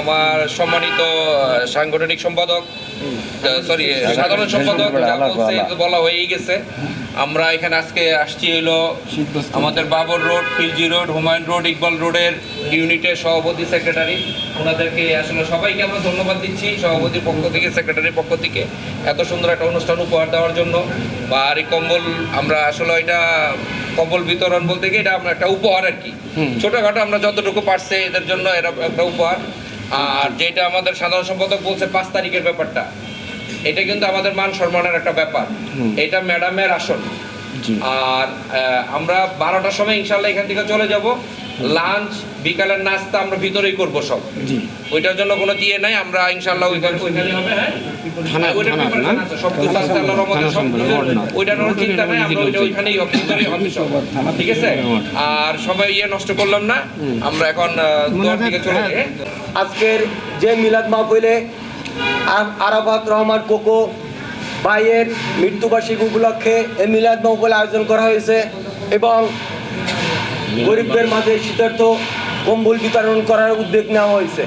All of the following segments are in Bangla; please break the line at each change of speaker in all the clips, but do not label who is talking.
আমার সম্মানিত সাংগঠনিক সম্পাদক সরি সাধারণ সম্পাদক বলা হয়েই গেছে। আমরা এখানে আজকে আসছি হলো আমাদের Babar road, Khilji road, Humayun road, Iqbal রোডের ইউনিটের সভাপতি সেক্রেটারি, ওনাদেরকে আসলে সবাইকে আমরা ধন্যবাদ দিচ্ছি সভাপতির পক্ষ থেকে, সেক্রেটারির পক্ষ থেকে এত সুন্দর একটা অনুষ্ঠান উপহার দেওয়ার জন্য। আর এই কম্বল আমরা আসলে এটা কম্বল বিতরণ বলতে গিয়ে এটা আমরা একটা উপহার আর কি, ছোটোখাটো আমরা যতটুকু পারছে এদের জন্য এরা একটা উপহার। আর যেটা আমাদের সাধারণ সম্পাদক বলছে 5 তারিখের ব্যাপারটা, এটা কিন্তু আমাদের মান সম্মানের একটা ব্যাপার। এটা ম্যাডামের আসন। আর আমরা 12টার সময় ইনশাল্লাহ এখান থেকে চলে যাব। লাঞ্চ, বিকালের নাস্তা আমরা ভিতরেই করব সব, ওইটার জন্য কোনো দিয়ে নাই। আমরা ইনশাল্লাহ ওইখানে হবে। হ্যাঁ, ওইটার কোনো চিন্তা নাই, আমরা ওইখানেই ভিতরেই হবে সব, ঠিক আছে? আর সবাই নষ্ট করলাম না, আমরা এখন দুয়ার দিকে চলে যাই।
আজকের যে মিলাদ মাহফিলে আরাফাত রহমান কোকো ভাইয়ের মৃত্যুবার্ষিকী উপলক্ষে এই মিলাদ মাহফিল আয়োজন করা হয়েছে এবং গরিবদের মাঝে শীতার্থ কম্বল বিতরণ করার উদ্যোগ নেওয়া হয়েছে।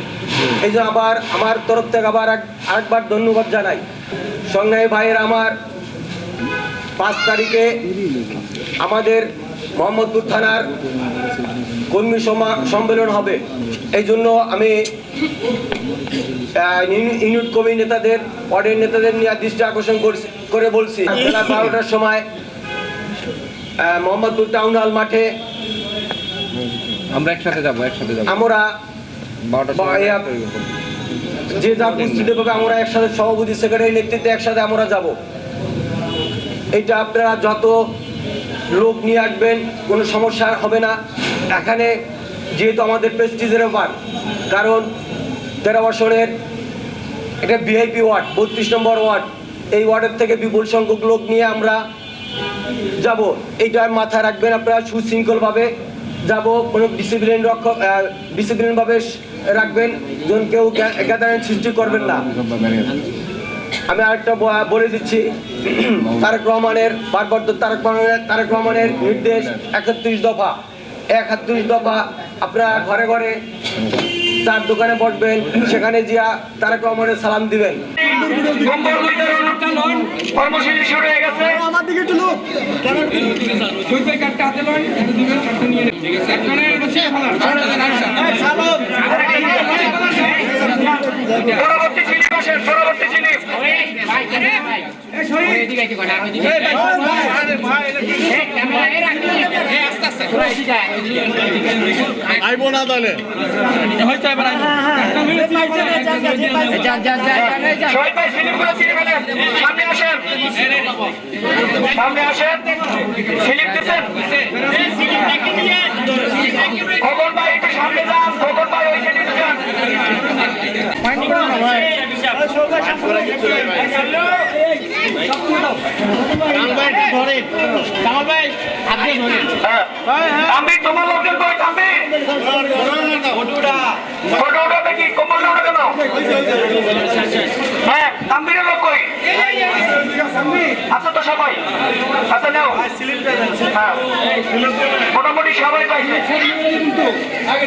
এই জন্য আবার আমার তরফ থেকে আবার আরেকবার ধন্যবাদ জানাই সংগ্রামী ভাইয়ের। আমার 5 তারিখে আমাদের মোহাম্মদপুর থানার কর্মী সম্মেলন হবে। এই জন্য আমি ইউনিট কমিটি নেতাদের, ওয়ার্ডের নেতাদের নিয়ে দৃষ্টি আকর্ষণ করে বলছি, বেলা 12টার সময় মোহাম্মদপুর টাউন হল মাঠে
আমরা একসাথে যাব।
আমরা যে যা প্রস্তুতি পাবে আমরা একসাথে সভাপতি সেক্রেটারি নেতৃত্বে একসাথে আমরা যাব। এটা আপনারা যত লোক নিয়ে আসবেন কোনো সমস্যা হবে না। এখানে যেহেতু আমাদের প্রেস্টিজের ব্যাপার, কারণ 13 বছরের এটা ভিআইপি ওয়ার্ড, 32 নম্বর ওয়ার্ড, এই ওয়ার্ডের থেকে বিপুল সংখ্যক লোক নিয়ে আমরা যাব। এইটা মাথায় রাখবেন আপনারা, সুশৃঙ্খলভাবে যাব, কোনো ডিসিপ্লিনভাবে রাখবেন, যেন কেউ গ্যাদারিং সৃষ্টি করবেন না। আমি আরেকটা বলে দিচ্ছি, তারেক রহমানের নির্দেশ 31 দফা আপনারা ঘরে ঘরে তার দোকানে বসবেন, সেখানে জিয়া তারেক রহমানের সালাম দিবেন। কর্মসূচি শুরু হয়ে গেছে। আমার দিকে একটু লোক পরবর্তী জিনিস আইব না তাহলে সামনে আসেন। স্লিপ দিচ্ছেন খবর ভাই, একটু সামনে যান। খবর ভাই ওই সাইডে যান। আমি তোমার লোকজন কই থামবে ফটো উঠাবে কি কম্বল উঠে কেন? হ্যাঁ, তাম্বিরের লোক কই? আচ্ছা তো সবাই আচ্ছা নাও। হ্যাঁ, মোটামুটি সবাই পাইছে।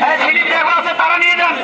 হ্যাঁ, সিলিপ আছে, তারা নিয়ে যান।